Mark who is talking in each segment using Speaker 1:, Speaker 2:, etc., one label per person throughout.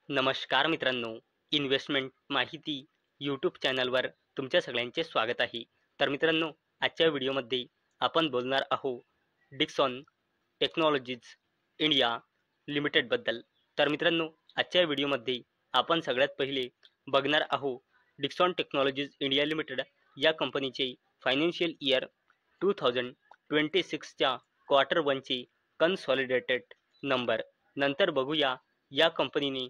Speaker 1: नमस्कार मित्रांनो, इन्व्हेस्टमेंट माहिती यूट्यूब चॅनलवर तुमच्या सगळ्यांचे स्वागत आहे. तर मित्रांनो, आजच्या व्हिडिओमध्ये आपण बोलणार आहोत डिक्सॉन टेक्नॉलॉजीज इंडिया लिमिटेडबद्दल. तर मित्रांनो, आजच्या व्हिडिओमध्ये आपण सगळ्यात पहिले बघणार आहोत डिक्सॉन टेक्नॉलॉजीज इंडिया लिमिटेड या कंपनीचे फायनान्शियल इयर 2026च्या क्वार्टर वनचे कन्सॉलिडेटेड नंबर. नंतर बघूया या कंपनीने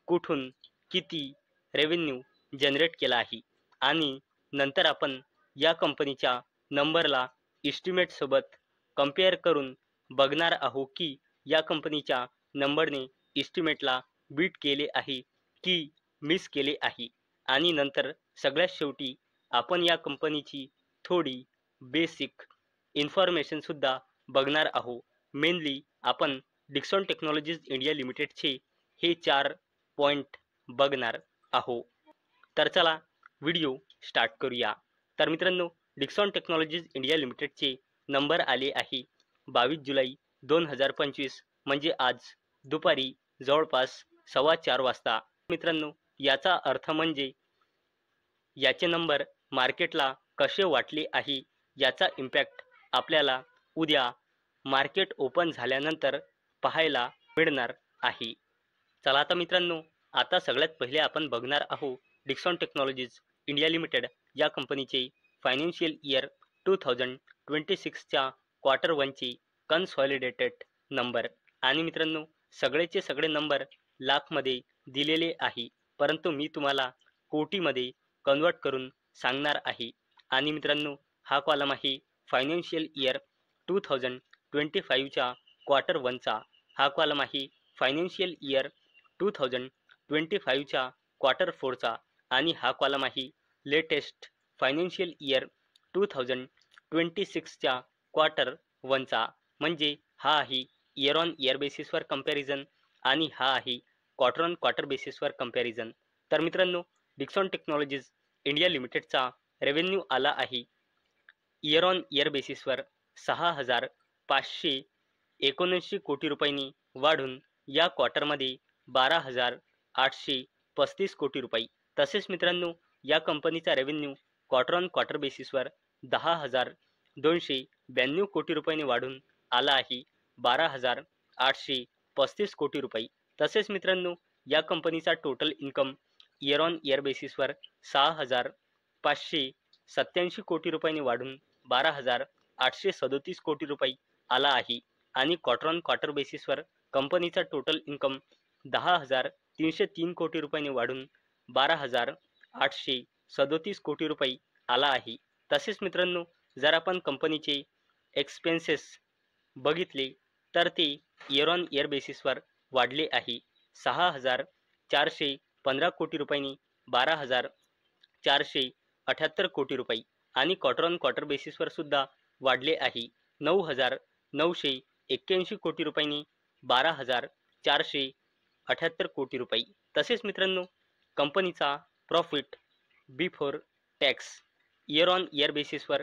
Speaker 1: कुठून किती रेव्हेन्यू जनरेट केला आहे आणि नंतर आपण या कंपनीच्या नंबरला इस्टिमेटसोबत कंपेअर करून बघणार आहोत की या कंपनीच्या नंबरने इस्टिमेटला बीट केले आहे की मिस केले आहे. आणि नंतर सगळ्यात शेवटी आपण या कंपनीची थोडी बेसिक इन्फॉर्मेशनसुद्धा बघणार आहोत. मेनली आपण डिक्सॉन टेक्नॉलॉजीज इंडिया लिमिटेडचे हे 4 पॉईंट बघणार आहोत. तर चला व्हिडिओ स्टार्ट करूया. तर मित्रांनो, डिक्सॉन टेक्नॉलॉजीज इंडिया लिमिटेडचे नंबर आले आहे 22 जुलै 2025 म्हणजे आज दुपारी जवळपास 4:15 वाजता. मित्रांनो, याचा अर्थ म्हणजे याचे नंबर मार्केटला कसे वाटले आहे याचा इम्पॅक्ट आपल्याला उद्या मार्केट ओपन झाल्यानंतर पाहायला मिळणार आहे. चला आता मित्रांनो, आता सगळ्यात पहिले आपण बघणार आहोत डिक्सॉन टेक्नॉलॉजीज इंडिया लिमिटेड या कंपनीचे फायनान्शियल इयर 2026च्या क्वार्टर वनचे कन्सॉलिडेटेड नंबर. आणि मित्रांनो, सगळेचे सगळे नंबर लाखमध्ये दिलेले आहे, परंतु मी तुम्हाला कोटीमध्ये कन्वर्ट करून सांगणार आहे. आणि मित्रांनो, हा कॉलम आहे फायनान्शियल इयर 2025च्या क्वार्टर वनचा, हा कॉलम आहे फायनान्शियल इयर 2025च्या क्वार्टर फोरचा आणि हा कॉलम आहे लेटेस्ट फायनान्शियल इयर 2026च्या क्वार्टर वनचा. म्हणजे हा आहे इयर ऑन इयर बेसिसवर कंपॅरिझन आणि हा आहे क्वार्टर ऑन क्वार्टर बेसिसवर कंपॅरिझन. तर मित्रांनो, डिक्सॉन टेक्नॉलॉजीज इंडिया लिमिटेडचा रेव्हेन्यू आला आहे इयर ऑन इयर बेसिसवर 6,579 कोटी रुपयांनी वाढून या क्वार्टरमध्ये 12,835 कोटी रुपये. तसेच मित्रांनो, या कंपनीचा रेव्हेन्यू क्वार्टर ऑन क्वार्टर बेसिसवर 10,292 कोटी रुपयांनी वाढून आला आहे 12,835 कोटी रुपये. तसेच मित्रांनो, या कंपनीचा total income year on year बेसिसवर 6,587 कोटी रुपयांनी वाढून 12,837 कोटी रुपये आला आहे. आणि क्वार्टर ऑन क्वार्टर बेसिसवर कंपनीचा टोटल इन्कम 10,303 कोटी रुपयांनी वाढून 12,837 कोटी रुपये आला आहे. तसेच मित्रांनो, जर आपण कंपनीचे एक्सपेन्सेस बघितले तर ते इयर ऑन इयर बेसिसवर वाढले आहे 6,415 कोटी रुपयांनी 12,478 कोटी रुपये. आणि क्वार्टर ऑन क्वार्टर बेसिसवर सुद्धा वाढले आहे 9,981 कोटी रुपयांनी 12,478 कोटी रुपये. तसेच मित्रांनो, कंपनीचा profit before tax year on year बेसिसवर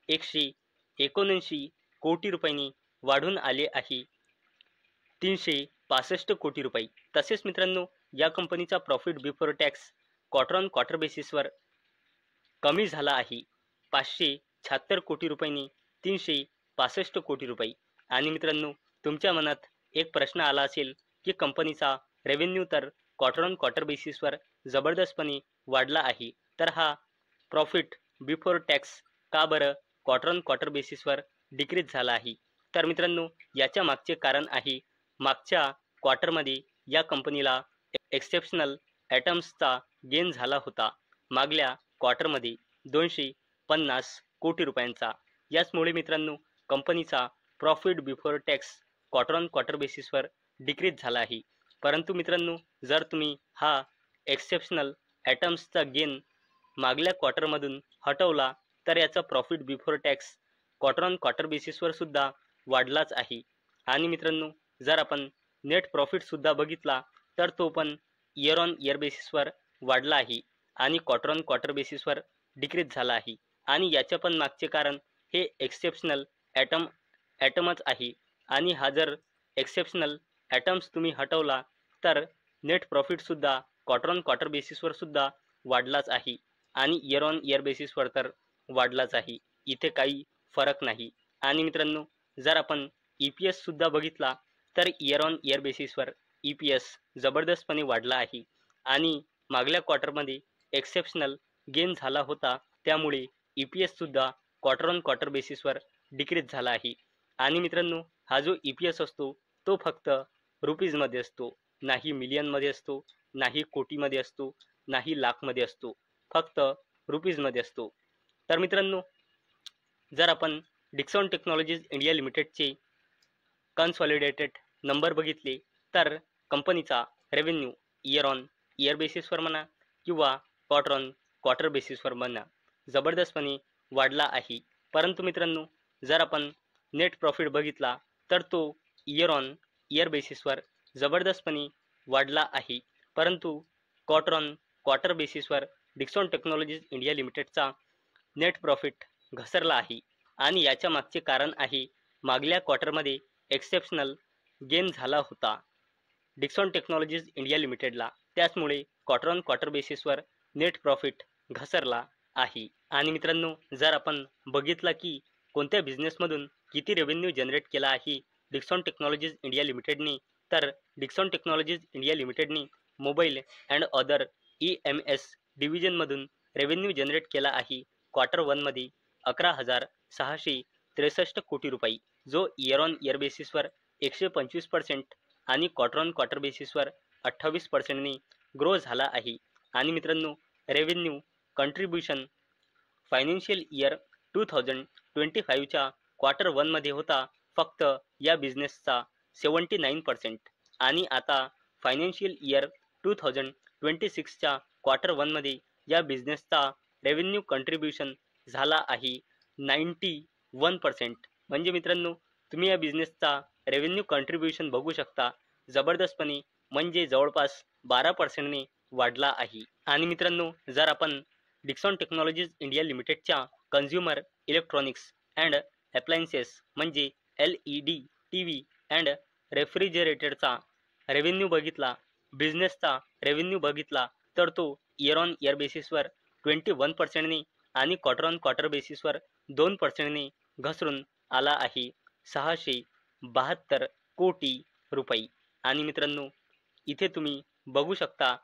Speaker 1: 179 कोटी रुपयांनी वाढून आले आहे 365 कोटी रुपये. तसेच मित्रांनो, या कंपनीचा profit before tax quarter on quarter बेसिसवर कमी झाला आहे 576 कोटी रुपयांनी 365 कोटी रुपये. आणि मित्रांनो, तुमच्या मनात एक प्रश्न आला असेल की कंपनीचा रेव्हेन्यू तर क्वार्टर ऑन क्वार्टर बेसिसवर जबरदस्तपणे वाढला आहे, तर हा प्रॉफिट बिफोर टॅक्स का बरं क्वार्टर ऑन क्वार्टर बेसिसवर डिक्रीज झाला आहे? तर मित्रांनो, याच्या मागचे कारण आहे मागच्या क्वार्टरमध्ये या कंपनीला एक्सेप्शनल आयटम्सचा गेन झाला होता मागल्या क्वार्टरमध्ये 250 कोटी रुपयांचा. याचमुळे मित्रांनो, कंपनीचा profit before tax quarter on quarter बेसिसवर डिक्रीज झाला आहे. परंतु मित्रांनो, जर तुम्ही हा एक्सेप्शनल आयटम्सचा गेन मागल्या क्वार्टरमधून हटवला तर याचा profit before tax quarter on quarter बेसिसवर सुद्धा वाढलाच आहे. आणि मित्रांनो, जर आपण नेट प्रॉफिटसुद्धा बघितला तर तो पण इयर ऑन इयर बेसिसवर वाढला आहे आणि क्वार्टर ऑन क्वार्टर बेसिसवर डिक्रीज झाला आहे. आणि याचे पण मागचे कारण हे एक्सेप्शनल ॲटमच आहे. आणि हा जर एक्सेप्शनल ॲटम्स तुम्ही हटवला तर नेट प्रॉफिटसुद्धा क्वार्टर ऑन क्वार्टर बेसिसवर सुद्धा वाढलाच आहे आणि इयर ऑन इयर बेसिसवर तर वाढलाच आहे. इथे काही फरक नाही. आणि मित्रांनो, जर आपण EPS सुद्धा बघितला तर इयर ऑन इयर बेसिसवर EPS जबरदस्तपणे वाढला आहे आणि मागल्या क्वार्टरमध्ये एक्सेप्शनल गेन झाला होता, त्यामुळे EPS सुद्धा क्वार्टर ऑन क्वार्टर बेसिसवर डिक्रीज झाला आहे. आणि मित्रांनो, हा जो EPS असतो तो फक्त रुपीजमध्ये असतो, नाही मिलियनमध्ये असतो, नाही कोटीमध्ये असतो, नाही लाखमध्ये असतो, फक्त रुपीजमध्ये असतो. तर मित्रांनो, जर आपण डिक्सॉन टेक्नॉलॉजीज इंडिया लिमिटेडचे कन्सॉलिडेटेड नंबर बघितले तर कंपनीचा रेव्हेन्यू इयर ऑन इयर बेसिसवर म्हणा किंवा क्वार्टर ऑन क्वार्टर बेसिसवर म्हणा जबरदस्तपणे वाढला आहे. परंतु मित्रांनो, जर आपण नेट प्रॉफिट बघितला तर तो इयर ऑन इयर बेसिसवर जबरदस्तपणे वाढला आहे. परंतु क्वार्टर ऑन क्वार्टर बेसिसवर डिक्सॉन टेक्नॉलॉजीज इंडिया लिमिटेडचा नेट प्रॉफिट घसरला आहे आणि याच्या मागचे कारण आहे मागल्या क्वार्टरमध्ये एक्सेप्शनल गेन झाला होता डिक्सॉन टेक्नॉलॉजीज इंडिया लिमिटेडला, त्याचमुळे क्वार्टर ऑन क्वार्टर बेसिसवर नेट प्रॉफिट घसरला आहे. आणि मित्रांनो, जर आपण बघितला की कोणत्या बिझनेसमधून किती रेव्हेन्यू जनरेट केला आहे डिक्सॉन टेक्नॉलॉजीज इंडिया लिमिटेडने, तर डिक्सॉन टेक्नॉलॉजीज इंडिया लिमिटेडने मोबाईल अँड अदर EMS डिव्हिजनमधून रेव्हेन्यू जनरेट केला आहे क्वार्टर वनमध्ये 11,663 कोटी रुपये, जो इयर ऑन इयर बेसिसवर 125% आणि क्वार्टर ऑन क्वार्टर बेसिसवर 28%ने ग्रो झाला आहे. आणि मित्रांनो, रेव्हेन्यू कंट्रीब्युशन फायनान्शियल इयर 2025च्या क्वार्टर वनमध्ये होता फक्त या बिझनेसचा 79% आणि आता फायनान्शियल इयर 2026च्या क्वार्टर वनमध्ये या बिझनेसचा रेव्हेन्यू कंट्रीब्युशन झाला आहे 91%. म्हणजे मित्रांनो, तुम्ही या बिझनेसचा रेव्हेन्यू कंट्रीब्युशन बघू शकता, जबरदस्तपणे म्हणजे जवळपास 12%ने वाढला आहे. आणि मित्रांनो, जर आपण डिक्सॉन टेक्नॉलॉजीज इंडिया लिमिटेडच्या कन्झ्युमर इलेक्ट्रॉनिक्स अँड अप्लायन्सेस म्हणजे LED TV अँड रेफ्रिजरेटरचा रेव्हेन्यू बघितला, बिझनेसचा रेव्हेन्यू बघितला तर तो इयर ऑन इयर बेसिसवर 21%ने आणि क्वार्टर ऑन क्वार्टर बेसिसवर 2%ने घसरून आला आहे 672 कोटी रुपये. आणि मित्रांनो, इथे तुम्ही बघू शकता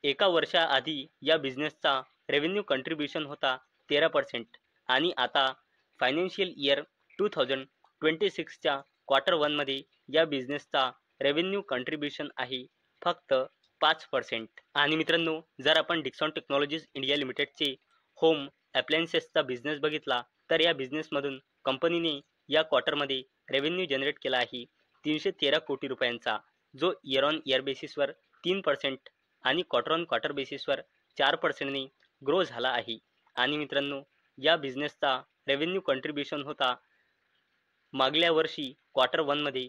Speaker 1: एका वर्षाआधी या बिझनेसचा रेव्हेन्यू कंट्रीब्युशन होता 13% आणि आता फायनान्शियल इयर 2026च्या क्वार्टर वनमध्ये या बिझनेसचा रेव्हेन्यू कंट्रीब्युशन आहे फक्त 5%. आणि मित्रांनो, जर आपण डिक्सॉन टेक्नॉलॉजीज इंडिया लिमिटेडचे होम अप्लायन्सेसचा बिझनेस बघितला तर या बिझनेसमधून कंपनीने या क्वार्टरमध्ये रेव्हेन्यू जनरेट केला आहे 313 कोटी रुपयांचा, जो इयर ऑन इयर बेसिसवर 3% आणि क्वार्टर ऑन क्वार्टर बेसिसवर 4%ने ग्रो झाला आहे. आणि मित्रांनो, या बिझनेसचा रेव्हेन्यू कंट्रीब्युशन होता मागल्या वर्षी क्वार्टर वनमध्ये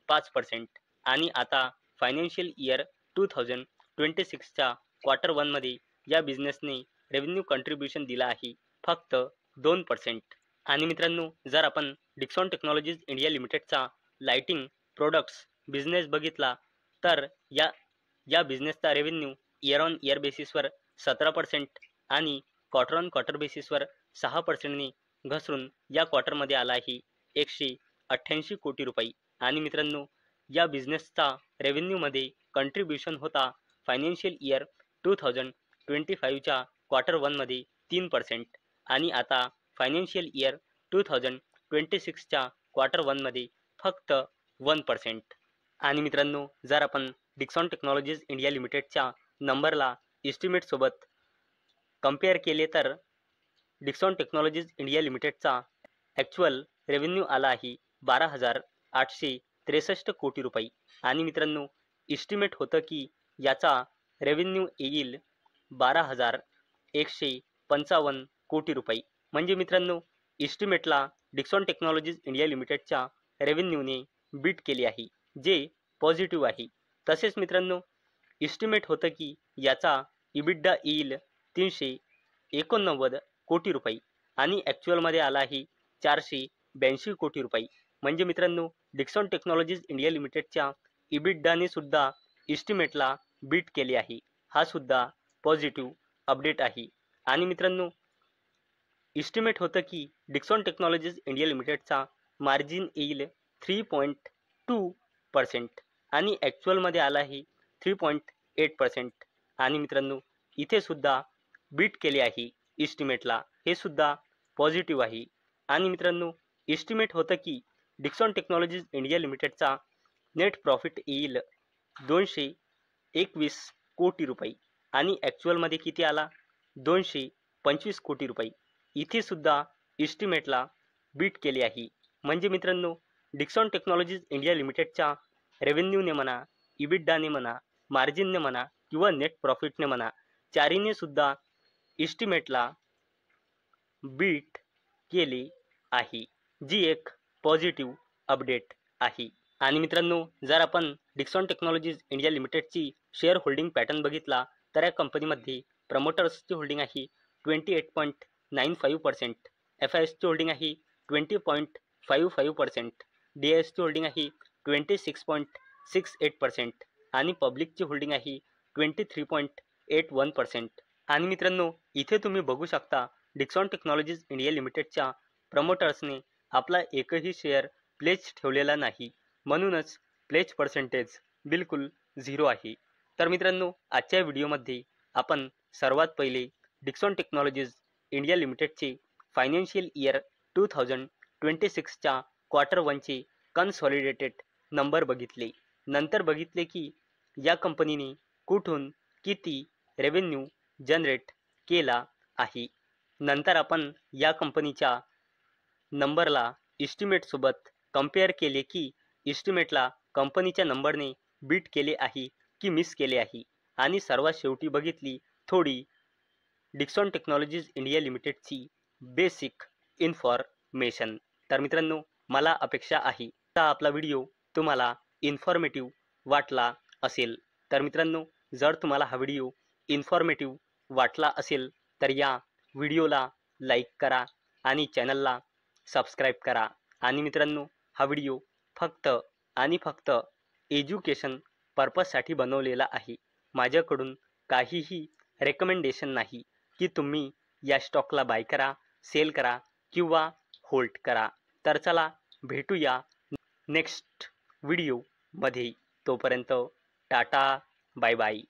Speaker 1: 5% आणि आता फायनान्शियल इयर 2026च्या क्वार्टर वनमध्ये या बिझनेसने रेव्हेन्यू कंट्रीब्युशन दिला आहे फक्त 2%. आणि मित्रांनो, जर आपण डिक्सॉन टेक्नॉलॉजीज इंडिया लिमिटेडचा लाइटिंग प्रोडक्ट्स बिझनेस बघितला तर या बिझनेसचा रेव्हेन्यू इयर ऑन इयर बेसिसवर 17% आणि क्वार्टर ऑन क्वार्टर बेसिसवर 6%ने घसरून या क्वार्टरमध्ये आला आहे 188 कोटी रुपये. आणि मित्रांनो, या बिझनेसचा रेव्हेन्यूमध्ये कंट्रीब्युशन होता फायनान्शियल इयर 2025च्या क्वार्टर वनमध्ये 3% आणि आता फायनान्शियल इयर 2026च्या क्वार्टर वनमध्ये फक्त 1%. आणि मित्रांनो, जर आपण डिक्सॉन टेक्नॉलॉजीज इंडिया लिमिटेडच्या नंबरला इस्टिमेटसोबत कंपेअर केले तर डिक्सॉन टेक्नॉलॉजीज इंडिया लिमिटेडचा ॲक्च्युअल रेव्हेन्यू आला आहे 12,863 कोटी रुपये. आणि मित्रांनो, इस्टिमेट होतं की याचा रेव्हेन्यू येईल 12,155 कोटी रुपये. म्हणजे मित्रांनो, इस्टिमेटला डिक्सॉन टेक्नॉलॉजीज इंडिया लिमिटेडच्या रेव्हेन्यूने बीट केली आहे, जे पॉझिटिव्ह आहे. तसेच मित्रांनो, इस्टिमेट होतं की याचा EBITDA येईल 389 कोटी रुपये आणि ॲक्च्युअलमध्ये आला आहे 482 कोटी रुपये. म्हणजे मित्रांनो, डिक्सॉन टेक्नॉलॉजीज इंडिया लिमिटेडच्या EBITDAने सुद्धा इस्टिमेटला बीट केले आहे. हा सुद्धा पॉझिटिव्ह अपडेट आहे. आणि मित्रांनो, इस्टिमेट होतं की डिक्सॉन टेक्नॉलॉजीज इंडिया लिमिटेडचा मार्जिन येईल 3.2% आणि ॲक्च्युअलमध्ये आला आहे 3.8%. आणि मित्रांनो, इथे सुद्धा बीट केले आहे इस्टिमेटला, हे सुद्धा पॉझिटिव्ह आहे. आणि मित्रांनो, इस्टिमेट होतं की डिक्सॉन टेक्नॉलॉजीज इंडिया लिमिटेडचा नेट प्रॉफिट येईल 221 कोटी रुपये आणि ॲक्च्युअलमध्ये किती आला 225 कोटी रुपये. इथे सुद्धा इस्टिमेटला बीट केले आहे. म्हणजे मित्रांनो, डिक्सॉन टेक्नॉलॉजीज इंडिया लिमिटेडच्या रेव्हेन्यूने म्हणा, इबिडाने म्हणा, मार्जिनने म्हणा किंवा नेट प्रॉफिटने म्हणा, चारीने सुद्धा इस्टिमेटला बीट केले आहे, जी एक पॉझिटिव्ह अपडेट आहे. आणि मित्रांनो, जर आपण डिक्सॉन टेक्नॉलॉजीज इंडिया लिमिटेडची शेअर होल्डिंग पॅटर्न बघितला तर या कंपनीमध्ये प्रमोटर्सची होल्डिंग आहे 28.95%, FISची होल्डिंग आहे 20.55%, DISची होल्डिंग आहे 26.68% आणि पब्लिकची होल्डिंग आहे 23.81%. आणि मित्रांनो, इथे तुम्ही बघू शकता डिक्सॉन टेक्नॉलॉजीज इंडिया लिमिटेडच्या प्रमोटर्सने आपला एकही शेअर प्लेज ठेवलेला नाही, म्हणूनच प्लेज पर्सेंटेज बिलकुल 0 आहे. तर मित्रांनो, आजच्या व्हिडिओमध्ये आपण सर्वात पहिले डिक्सॉन टेक्नॉलॉजीज इंडिया लिमिटेडचे फायनान्शियल इयर 2026च्या क्वार्टर 1चे कन्सॉलिडेटेड नंबर बघितले. नंतर बघितले की या कंपनीने कुठून किती रेव्हेन्यू जनरेट केला आहे. नंतर आपण या कंपनीच्या नंबरला इस्टिमेटसोबत कंपेअर केले की इस्टिमेटला कंपनीच्या नंबरने बीट केले आहे की मिस केले आहे. आणि सर्वात शेवटी बघितली थोडी डिक्सॉन टेक्नॉलॉजीज इंडिया लिमिटेडची बेसिक इन्फॉर्मेशन. तर मित्रांनो, मला अपेक्षा आहे हा आपला व्हिडिओ तुम्हाला इन्फॉर्मेटिव्ह वाटला असेल. तर मित्रांनो, जर तुम्हाला हा व्हिडिओ इन्फॉर्मेटिव्ह वाटला असेल तर या व्हिडिओला लाईक करा आणि चॅनलला सबस्क्राईब करा. आणि मित्रांनो, हा व्हिडिओ फक्त आणि फक्त एज्युकेशन पर्पजसाठी बनवलेला आहे. माझ्याकडून काहीही रेकमेंडेशन नाही की तुम्ही या स्टॉकला बाय करा, सेल करा किंवा होल्ड करा. तर चला भेटूया नेक्स्ट व्हिडिओमध्ये. तोपर्यंत टाटा, बाय बाय.